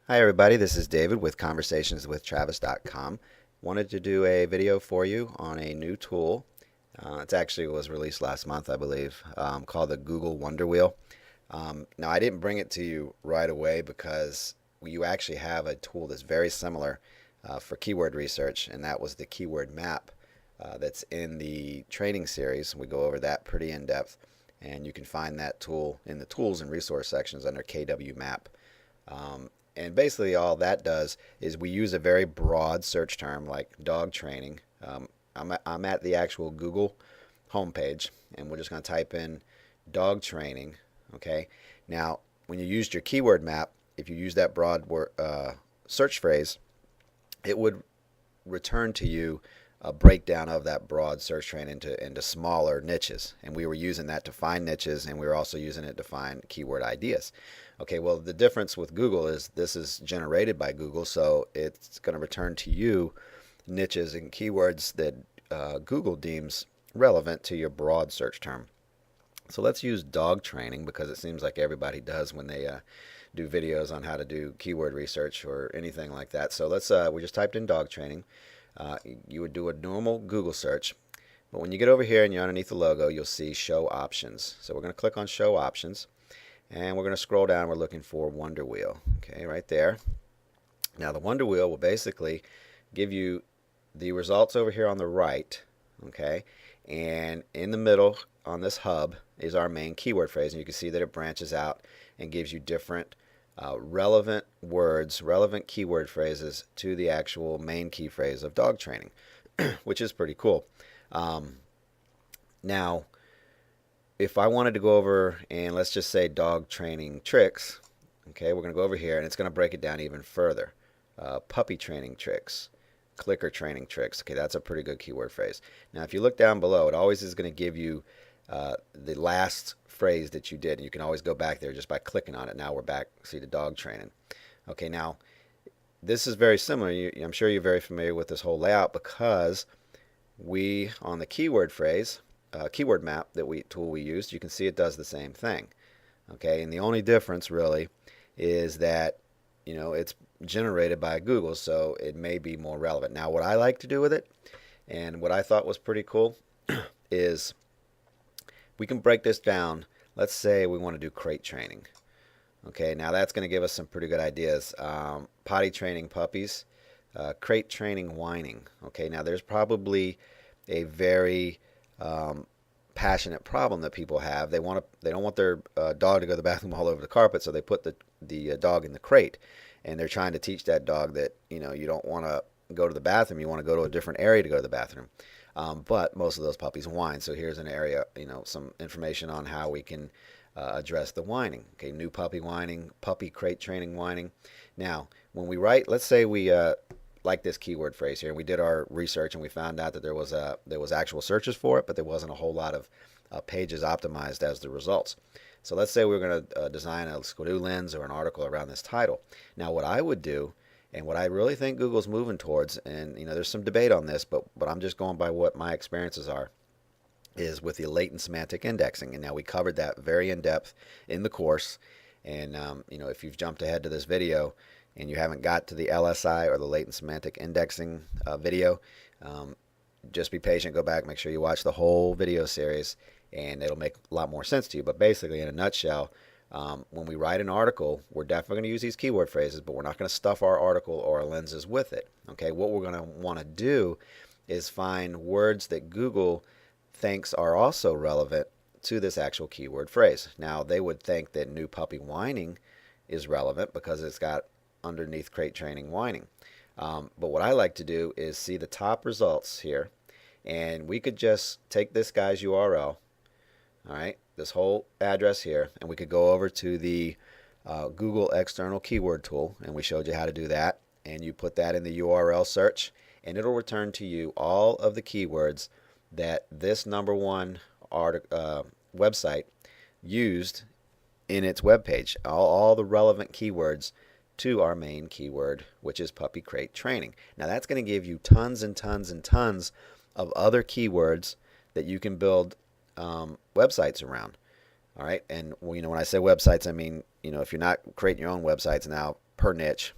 Hi everybody, this is David with conversationswithtravis.com. Wanted to do a video for you on a new tool. It actually was released last month, I believe, called the Google Wonderwheel. Now I didn't bring it to you right away because you actually have a tool that's very similar for keyword research, and that was the keyword map that's in the training series. We go over that pretty in depth, and you can find that tool in the tools and resource sections under KW map. And basically all that does is we use a very broad search term like dog training. I'm at the actual Google homepage, and we're just going to type in dog training. Okay. Now, when you used your keyword map, if you use that broad search phrase, it would return to you a breakdown of that broad search train into smaller niches. And we were using that to find niches, and we were also using it to find keyword ideas. Okay, well, the difference with Google is this is generated by Google, so it's going to return to you niches and keywords that Google deems relevant to your broad search term. So let's use dog training because it seems like everybody does when they do videos on how to do keyword research or anything like that. So we just typed in dog training. You would do a normal Google search, but when you get over here and you're underneath the logo, you'll see show options. So we're going to click on show options, and we're going to scroll down. We're looking for Wonderwheel. Okay, right there. Now the Wonderwheel will basically give you the results over here on the right. Okay, and in the middle on this hub is our main keyword phrase, and you can see that it branches out and gives you different relevant words, relevant keyword phrases to the actual main key phrase of dog training, which is pretty cool. Now, if I wanted to go over and let's just say dog training tricks, okay, we're going to go over here and it's going to break it down even further. Puppy training tricks, clicker training tricks. Okay, that's a pretty good keyword phrase. Now, if you look down below, it always is going to give you the last phrase that you did, and you can always go back there just by clicking on it. Now we're back, see the dog training. Okay, now this is very similar. I'm sure you're very familiar with this whole layout because we, on the keyword phrase, keyword map tool we used, you can see it does the same thing. Okay, and the only difference really is that it's generated by Google, so it may be more relevant. Now, what I like to do with it, and what I thought was pretty cool, is we can break this down. Let's say we want to do crate training. Okay, now that's going to give us some pretty good ideas. Potty training puppies, crate training whining. Okay, now there's probably a very passionate problem that people have. They don't want their dog to go to the bathroom all over the carpet, so they put the dog in the crate, and they're trying to teach that dog that you don't want to go to the bathroom. You want to go to a different area to go to the bathroom. But most of those puppies whine. So here's an area, some information on how we can address the whining. Okay, new puppy whining, puppy crate training whining. Now, when we write, let's say we like this keyword phrase here, and we did our research and we found out that there was actual searches for it, but there wasn't a whole lot of pages optimized as the results. So let's say we're going to design a Squidoo lens or an article around this title. Now, what I would do, and what I really think Google's moving towards, and there's some debate on this, but I'm just going by what my experiences are, is with the latent semantic indexing. And now we covered that very in depth in the course. And if you've jumped ahead to this video and you haven't got to the LSI or the latent semantic indexing video, just be patient. Go back, make sure you watch the whole video series, and it'll make a lot more sense to you. But basically, in a nutshell, when we write an article, we're definitely going to use these keyword phrases, but we're not going to stuff our article or our lenses with it. Okay, what we're going to want to do is find words that Google thinks are also relevant to this actual keyword phrase. Now, they would think that new puppy whining is relevant because it's got underneath crate training whining. But what I like to do is see the top results here, and we could just take this guy's URL, all right, this whole address here, and we could go over to the Google external keyword tool, and we showed you how to do that, and you put that in the URL search, and it'll return to you all of the keywords that this number one website used in its web page, all the relevant keywords to our main keyword, which is puppy crate training. Now that's going to give you tons and tons and tons of other keywords that you can build websites around. All right, and when I say websites, I mean if you're not creating your own websites now per niche,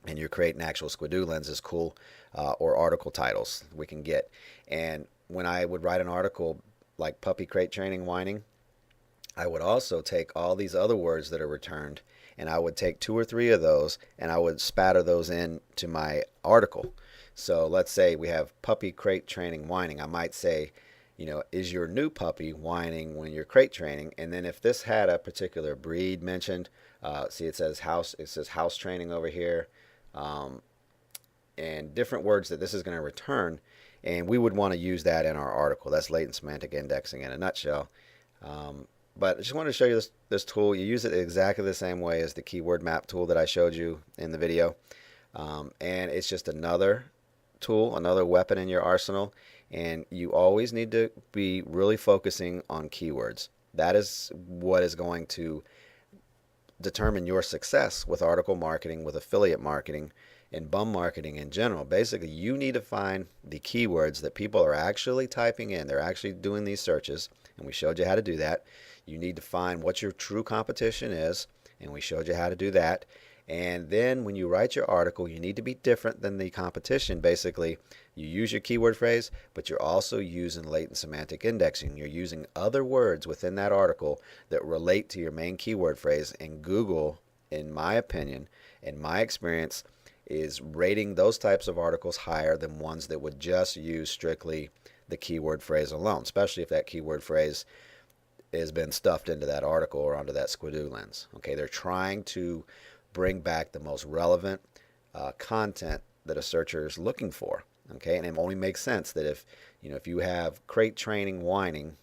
and you're creating actual squidoo lenses, cool, or article titles we can get. And when I would write an article like puppy crate training whining, I would also take all these other words that are returned, and I would take 2 or 3 of those and I would spatter those into my article. So let's say we have puppy crate training whining. I might say, is your new puppy whining when you're crate training? And then if this had a particular breed mentioned, see it says house training over here, and different words that this is going to return, and we would want to use that in our article. That's latent semantic indexing in a nutshell. But I just wanted to show you this tool. You use it exactly the same way as the keyword map tool that I showed you in the video. And it's just another tool, another weapon in your arsenal. And you always need to be really focusing on keywords. That is what is going to determine your success with article marketing, with affiliate marketing, and bum marketing in general. Basically, you need to find the keywords that people are actually typing in. They're actually doing these searches, and we showed you how to do that. You need to find what your true competition is, and we showed you how to do that. And then when you write your article, you need to be different than the competition. Basically, you use your keyword phrase, but you're also using latent semantic indexing. You're using other words within that article that relate to your main keyword phrase. And Google, in my opinion, in my experience, is rating those types of articles higher than ones that would just use strictly the keyword phrase alone, especially if that keyword phrase has been stuffed into that article or onto that squidoo lens. Okay, they're trying to bring back the most relevant content that a searcher is looking for. Okay, and it only makes sense that if you have crate training whining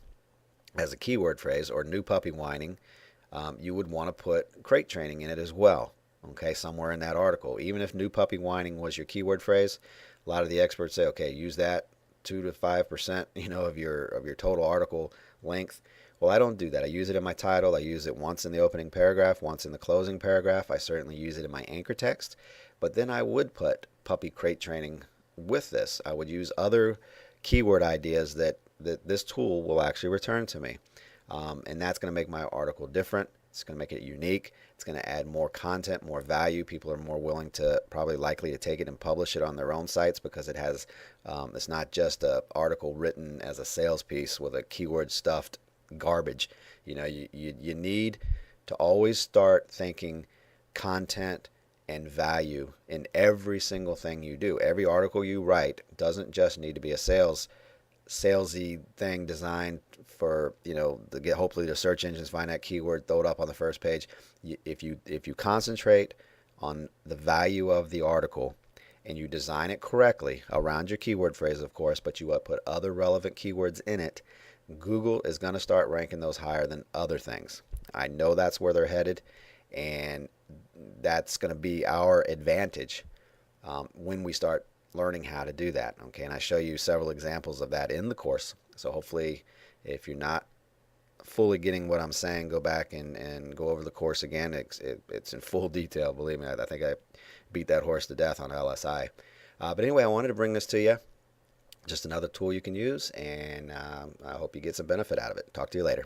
as a keyword phrase or new puppy whining, you would want to put crate training in it as well. Okay, somewhere in that article. Even if new puppy whining was your keyword phrase, a lot of the experts say, okay, use that 2 to 5%, of your total article length. Well, I don't do that. I use it in my title. I use it once in the opening paragraph, once in the closing paragraph. I certainly use it in my anchor text. But then I would put puppy crate training with this. I would use other keyword ideas that this tool will actually return to me. And that's going to make my article different. It's going to make it unique. It's going to add more content, more value. People are more willing to, probably likely to take it and publish it on their own sites because it has, it's not just an article written as a sales piece with a keyword stuffed garbage. You need to always start thinking content and value in every single thing you do. Every article you write doesn't just need to be a salesy thing designed for to get hopefully the search engines find that keyword, throw it up on the first page. If you concentrate on the value of the article and you design it correctly around your keyword phrase, of course, but you put other relevant keywords in it, Google is going to start ranking those higher than other things. I know that's where they're headed, and that's going to be our advantage when we start learning how to do that. Okay, and I show you several examples of that in the course. So hopefully, if you're not fully getting what I'm saying, go back and go over the course again. It's in full detail. Believe me, I think I beat that horse to death on LSI. But anyway, I wanted to bring this to you. Just another tool you can use, and I hope you get some benefit out of it. Talk to you later.